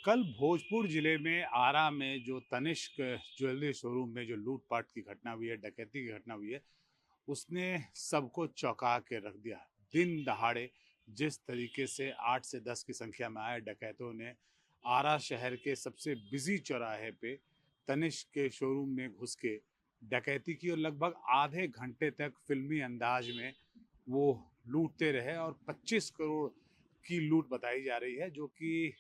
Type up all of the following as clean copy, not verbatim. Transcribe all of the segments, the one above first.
कल भोजपुर जिले में आरा में जो तनिष्क ज्वेलरी शोरूम में जो लूटपाट की घटना हुई है, डकैती की घटना हुई है, उसने सबको चौंका के रख दिया। दिन दहाड़े जिस तरीके से 8 से 10 की संख्या में आए डकैतों ने आरा शहर के सबसे बिजी चौराहे पे तनिष्क के शोरूम में घुस के डकैती की और लगभग आधे घंटे तक फिल्मी अंदाज में वो लूटते रहे और 25 करोड़ की लूट बताई जा रही है, जो कि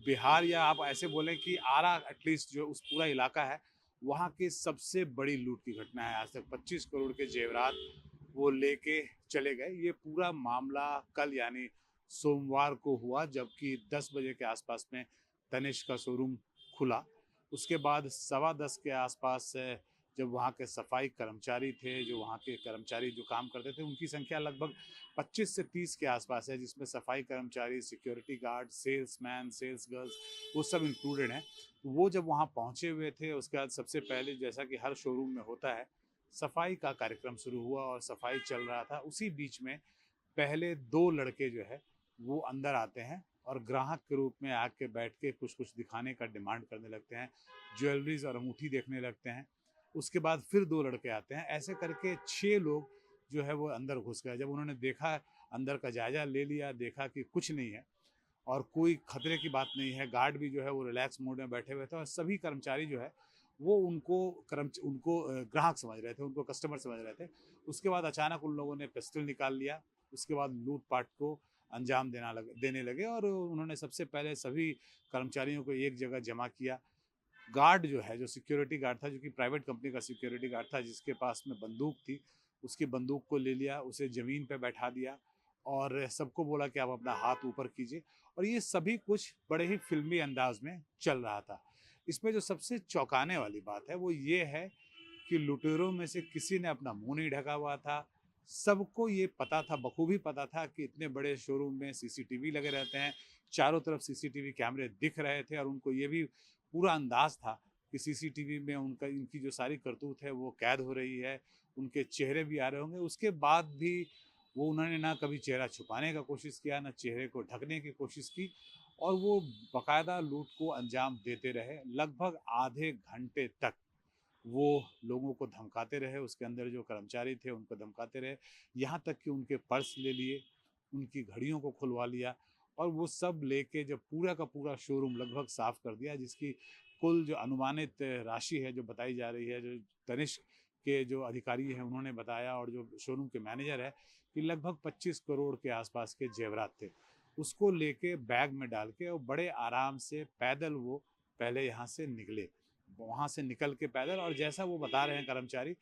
बिहार या आप ऐसे बोलें कि आरा एटलीस्ट जो उस पूरा इलाका है, वहाँ की सबसे बड़ी लूट की घटना है। आज तक 25 करोड़ के जेवरात वो लेके चले गए। ये पूरा मामला कल यानी सोमवार को हुआ, जबकि 10 बजे के आसपास में तनिष्क का शोरूम खुला। उसके बाद सवा 10 के आसपास जब वहाँ के सफाई कर्मचारी थे, जो वहाँ के कर्मचारी जो काम करते थे, उनकी संख्या लगभग 25 से 30 के आसपास है, जिसमें सफाई कर्मचारी, security guard, salesman, sales girls, वो सब इंक्लूडेड हैं। वो जब वहाँ पहुँचे हुए थे, उसके बाद सबसे पहले जैसा कि हर शोरूम में होता है, सफाई का कार्यक्रम शुरू हुआ और सफाई चल रहा था। उसी बीच में पहले 2 लड़के जो है वो अंदर आते हैं और ग्राहक के रूप में आके बैठ के कुछ-कुछ दिखाने का डिमांड करने लगते हैं, ज्वेलरीज़ और अंगूठी देखने लगते हैं। उसके बाद फिर 2 लड़के आते हैं, ऐसे करके 6 लोग जो है वो अंदर घुस गए। जब उन्होंने देखा, अंदर का जायज़ा ले लिया, देखा कि कुछ नहीं है और कोई खतरे की बात नहीं है, गार्ड भी जो है वो रिलैक्स मूड में बैठे हुए थे और सभी कर्मचारी जो है वो उनको ग्राहक समझ रहे थे, उनको कस्टमर समझ रहे थे। उसके बाद अचानक उन लोगों ने पिस्टल निकाल लिया। उसके बाद लूट-पाट को अंजाम देने लगे और उन्होंने सबसे पहले सभी कर्मचारियों को एक जगह जमा किया। गार्ड जो है, जो सिक्योरिटी गार्ड था, जो कि प्राइवेट कंपनी का सिक्योरिटी गार्ड था, जिसके पास में बंदूक थी, उसकी बंदूक को ले लिया, उसे ज़मीन पे बैठा दिया और सबको बोला कि आप अपना हाथ ऊपर कीजिए और ये सभी कुछ बड़े ही फ़िल्मी अंदाज़ में चल रहा था। इसमें जो सबसे चौंकाने वाली बात है, वो ये है कि लुटेरों में से किसी ने अपना मुँह नहीं ढका हुआ था। सबको ये पता था, बखूबी पता था कि इतने बड़े शोरूम में सीसीटीवी लगे रहते हैं, चारों तरफ सीसीटीवी कैमरे दिख रहे थे और उनको ये भी पूरा अंदाज़ था कि सीसीटीवी में उनका इनकी जो सारी करतूत है वो कैद हो रही है, उनके चेहरे भी आ रहे होंगे। उसके बाद भी वो उन्होंने ना कभी चेहरा छुपाने का कोशिश किया, ना चेहरे को ढकने की कोशिश की और वो बाकायदा लूट को अंजाम देते रहे। लगभग आधे घंटे तक वो लोगों को धमकाते रहे, उसके अंदर जो कर्मचारी थे उनको धमकाते रहे, यहाँ तक कि उनके पर्स ले लिए, उनकी घड़ियों को खुलवा लिया और वो सब लेके जब पूरा का पूरा शोरूम लगभग साफ कर दिया, जिसकी कुल जो अनुमानित राशि है जो बताई जा रही है, जो तनिष्क के जो अधिकारी हैं उन्होंने बताया और जो शोरूम के मैनेजर है कि लगभग 25 करोड़ के आसपास के जेवरात थे। उसको लेके बैग में डाल के और बड़े आराम से पैदल वो पहले यहाँ से निकले। वहाँ से निकल के पैदल और जैसा वो बता रहे हैं कर्मचारी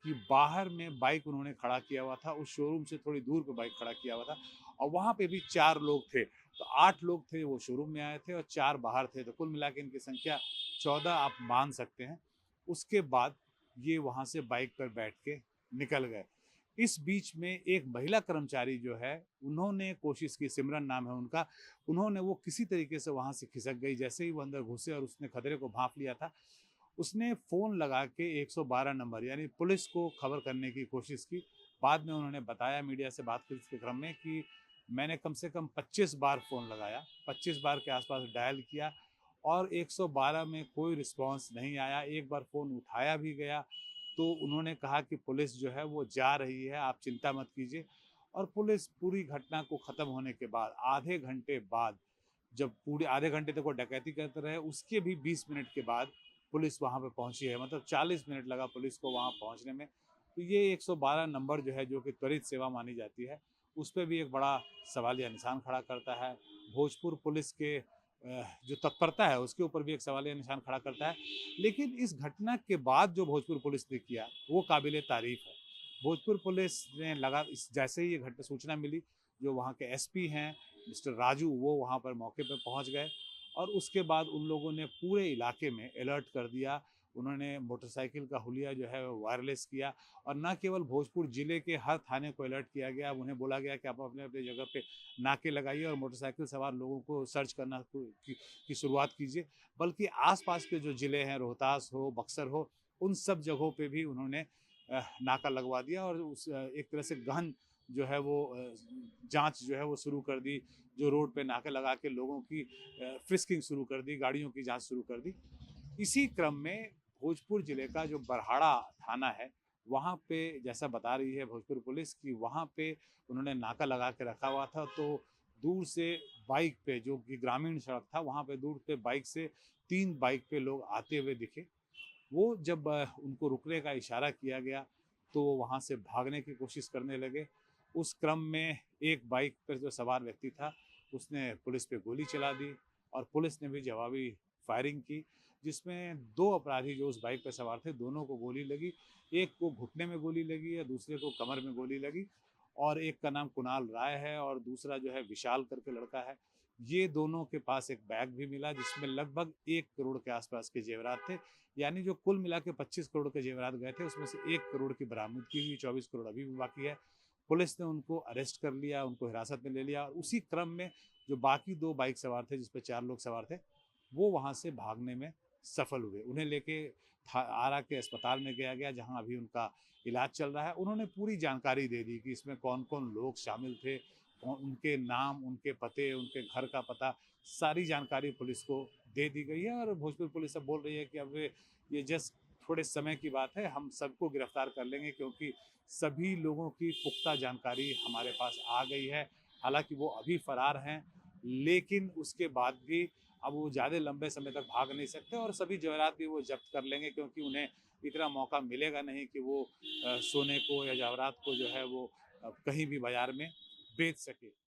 कि बाहर में बाइक उन्होंने खड़ा किया हुआ था, उस शोरूम से थोड़ी दूर पे बाइक खड़ा किया हुआ था और वहाँ पे भी 4 लोग थे। तो 8 लोग थे वो शोरूम में आए थे और 4 बाहर थे, तो कुल मिला के इनकी संख्या 14 आप मान सकते हैं। उसके बाद ये वहाँ से बाइक पर बैठ के निकल गए। इस बीच में एक महिला कर्मचारी जो है, उन्होंने कोशिश की, सिमरन नाम है उनका, उन्होंने वो किसी तरीके से वहाँ से खिसक गई। जैसे ही वो अंदर घुसे और उसने खतरे को भाँप लिया था, उसने फ़ोन लगा के 112 नंबर यानी पुलिस को खबर करने की कोशिश की। बाद में उन्होंने बताया मीडिया से बातचीत के क्रम में कि मैंने कम से कम 25 बार फ़ोन लगाया, 25 बार के आस-पास डायल किया और 112 में कोई रिस्पॉन्स नहीं आया। एक बार फ़ोन उठाया भी गया, तो उन्होंने कहा कि पुलिस जो है वो जा रही है, आप चिंता मत कीजिए और पुलिस पूरी घटना को ख़त्म होने के बाद आधे घंटे बाद, जब पूरे आधे घंटे तक वो डकैती करते रहे, उसके भी 20 मिनट के बाद पुलिस वहाँ पे पहुँची है। मतलब 40 मिनट लगा पुलिस को वहाँ पहुँचने में। तो ये 112 नंबर जो है, जो कि त्वरित सेवा मानी जाती है, उस पे भी एक बड़ा सवालिया निशान खड़ा करता है। भोजपुर पुलिस के जो तत्परता है, उसके ऊपर भी एक सवालिया निशान खड़ा करता है। लेकिन इस घटना के बाद जो भोजपुर पुलिस ने किया, वो काबिल-ए-तारीफ़ है। भोजपुर पुलिस ने लगा इस जैसे ही ये घट सूचना मिली, जो वहाँ के एसपी हैं मिस्टर राजू, वो वहाँ पर मौके पे पहुँच गए और उसके बाद उन लोगों ने पूरे इलाके में अलर्ट कर दिया। उन्होंने मोटरसाइकिल का हुलिया जो है वायरलेस किया और न केवल भोजपुर ज़िले के हर थाने को अलर्ट किया गया, उन्हें बोला गया कि आप अपने-अपने जगह पे नाके लगाइए और मोटरसाइकिल सवार लोगों को सर्च करना की शुरुआत कीजिए। बल्कि आस-पास के जो ज़िले हैं, रोहतास हो, बक्सर हो, उन सब जगहों पे भी उन्होंने नाका लगवा दिया और एक तरह से गहन जो है वो जांच जो है वो शुरू कर दी, जो रोड पे नाके लगा के लोगों की फ्रिस्किंग शुरू कर दी, गाड़ियों की जांच शुरू कर दी। इसी क्रम में भोजपुर जिले का जो बरहाड़ा थाना है, वहाँ पे जैसा बता रही है भोजपुर पुलिस कि वहाँ पे उन्होंने नाका लगा के रखा हुआ था, तो दूर से बाइक पे, जो कि ग्रामीण सड़क था, वहाँ पे दूर पे बाइक से 3 बाइक पे लोग आते हुए दिखे। वो जब उनको रुकने का इशारा किया गया तो वो वहाँ से भागने की कोशिश करने लगे। उस क्रम में एक बाइक पर जो सवार व्यक्ति था उसने पुलिस पे गोली चला दी और पुलिस ने भी जवाबी फायरिंग की, जिसमें 2 अपराधी जो उस बाइक पर सवार थे दोनों को गोली लगी। एक को घुटने में गोली लगी है, दूसरे को कमर में गोली लगी और एक का नाम कुणाल राय है और दूसरा जो है विशाल करके लड़का है। ये दोनों के पास एक बैग भी मिला जिसमें लगभग 1 करोड़ के आसपास के जेवरात थे। यानी जो कुल मिला के 25 करोड़ के जेवरात गए थे उसमें से 1 करोड़ की बरामदगी हुई, 24 करोड़ अभी भी बाकी है। पुलिस ने उनको अरेस्ट कर लिया, उनको हिरासत में ले लिया और उसी क्रम में जो बाकी 2 बाइक सवार थे जिसपे 4 लोग सवार थे, वो वहाँ से भागने में सफल हुए। उन्हें लेके आरा के अस्पताल में गया गया जहाँ अभी उनका इलाज चल रहा है। उन्होंने पूरी जानकारी दे दी कि इसमें कौन-कौन लोग शामिल थे, उनके नाम, उनके पते, उनके घर का पता, सारी जानकारी पुलिस को दे दी गई है और भोजपुर पुलिस अब बोल रही है कि अब ये जस्ट थोड़े समय की बात है, हम सबको गिरफ्तार कर लेंगे क्योंकि सभी लोगों की पुख्ता जानकारी हमारे पास आ गई है। हालांकि वो अभी फरार हैं, लेकिन उसके बाद भी अब वो ज़्यादा लंबे समय तक भाग नहीं सकते और सभी जेवरात भी वो जब्त कर लेंगे क्योंकि उन्हें इतना मौका मिलेगा नहीं कि वो सोने को या जेवरात को जो है वो कहीं भी बाजार में बेच सके।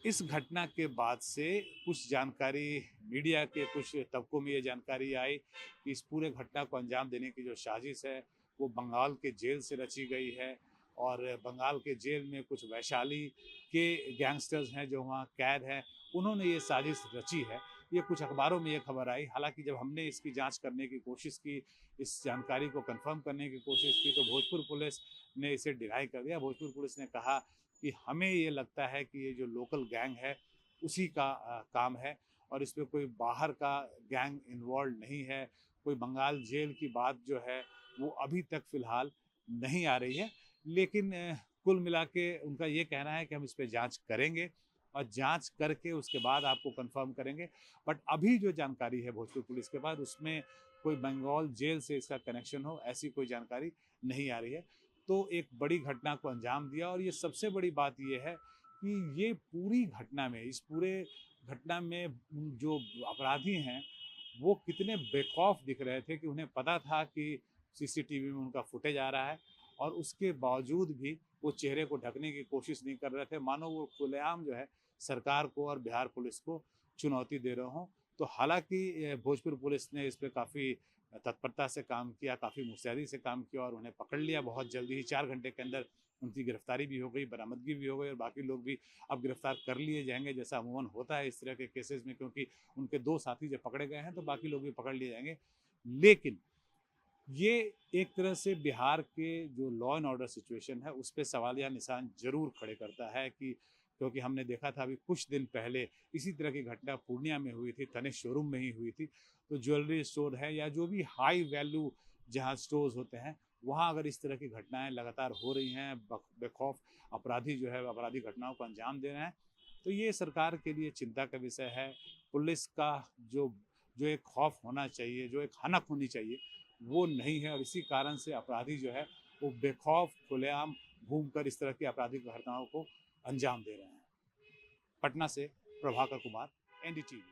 इस घटना के बाद से कुछ जानकारी मीडिया के कुछ तबकों में ये जानकारी आई कि इस पूरे घटना को अंजाम देने की जो साजिश है वो बंगाल के जेल से रची गई है और बंगाल के जेल में कुछ वैशाली के गैंगस्टर्स हैं जो वहाँ कैद हैं, उन्होंने ये साजिश रची है। ये कुछ अखबारों में ये खबर आई। हालांकि जब हमने इसकी जांच करने की कोशिश की, इस जानकारी को कंफर्म करने की कोशिश की, तो भोजपुर पुलिस ने इसे डिनाई कर दिया। भोजपुर पुलिस ने कहा कि हमें ये लगता है कि ये जो लोकल गैंग है उसी का काम है और इसमें कोई बाहर का गैंग इन्वॉल्व नहीं है। कोई बंगाल जेल की बात जो है वो अभी तक फ़िलहाल नहीं आ रही है, लेकिन कुल मिला के उनका ये कहना है कि हम इस पे जांच करेंगे और जांच करके उसके बाद आपको कंफर्म करेंगे। बट अभी जो जानकारी है भोजपुर पुलिस के पास उसमें कोई बंगाल जेल से इसका कनेक्शन हो ऐसी कोई जानकारी नहीं आ रही है। तो एक बड़ी घटना को अंजाम दिया और ये सबसे बड़ी बात ये है कि ये पूरी घटना में, इस पूरे घटना में जो अपराधी हैं वो कितने बेखौफ दिख रहे थे कि उन्हें पता था कि सीसीटीवी में उनका फुटेज आ रहा है और उसके बावजूद भी वो चेहरे को ढकने की कोशिश नहीं कर रहे थे, मानो वो खुलेआम जो है सरकार को और बिहार पुलिस को चुनौती दे रहे हों। तो हालांकि भोजपुर पुलिस ने इस पर काफ़ी तत्परता से काम किया, काफ़ी मुस्तैदी से काम किया और उन्हें पकड़ लिया बहुत जल्दी ही। 4 घंटे के अंदर उनकी गिरफ्तारी भी हो गई, बरामदगी भी हो गई और बाकी लोग भी अब गिरफ्तार कर लिए जाएंगे, जैसा अमूमन होता है इस तरह के केसेस में, क्योंकि उनके 2 साथी जब पकड़े गए हैं तो बाकी लोग भी पकड़ लिए जाएंगे। लेकिन ये एक तरह से बिहार के जो लॉ एंड ऑर्डर सिचुएशन है उस पर सवालिया निशान जरूर खड़े करता है कि क्योंकि हमने देखा था अभी कुछ दिन पहले इसी तरह की घटना पूर्णिया में हुई थी, तनिष्क शोरूम में ही हुई थी। तो ज्वेलरी स्टोर है या जो भी हाई वैल्यू जहाँ स्टोर्स होते हैं वहाँ अगर इस तरह की घटनाएं लगातार हो रही हैं, बेखौफ अपराधी जो है अपराधी घटनाओं को अंजाम दे रहे हैं, तो ये सरकार के लिए चिंता का विषय है। पुलिस का जो जो एक खौफ होना चाहिए, जो एक हनक होनी चाहिए, वो नहीं है और इसी कारण से अपराधी जो है वो बेखौफ खुलेआम घूमकर इस तरह की आपराधिक घटनाओं को अंजाम दे रहे हैं। पटना से प्रभाकर कुमार, एनडीटीवी।